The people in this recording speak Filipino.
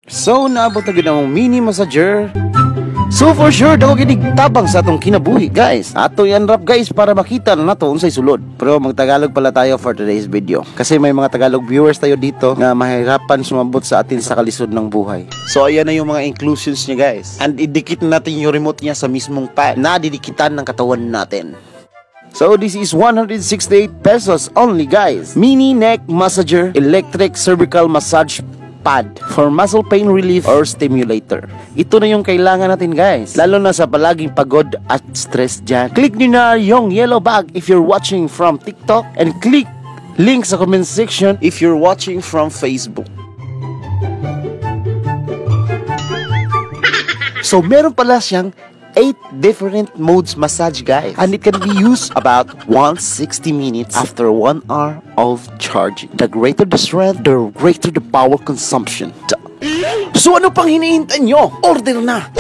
So, naabot na ginawang mini massager. So, for sure, daw tabang sa atong kinabuhi, guys. Ato i-unwrap, guys, para makita na nato unsay sulod. Pero mag-Tagalog pala tayo for today's video. Kasi may mga Tagalog viewers tayo dito na mahirapan sumabot sa atin sa kalisod ng buhay. So, ayan na yung mga inclusions niya, guys. And idikit natin yung remote niya sa mismong pad na didikitan ng katawan natin. So, this is 168 pesos only, guys. Mini neck massager, electric cervical massage pad for muscle pain relief or stimulator. Ito na yung kailangan natin, guys, lalo na sa palaging pagod at stress dyan. Click nyo na yung yellow bag if you're watching from TikTok, and click link sa comment section if you're watching from Facebook. So, meron pala siyang 8 different modes massage, guys, and it can be used about 160 minutes after 1 hour of charging. The greater the strength, the greater the power consumption. So ano pang hinihintay nyo? Order na!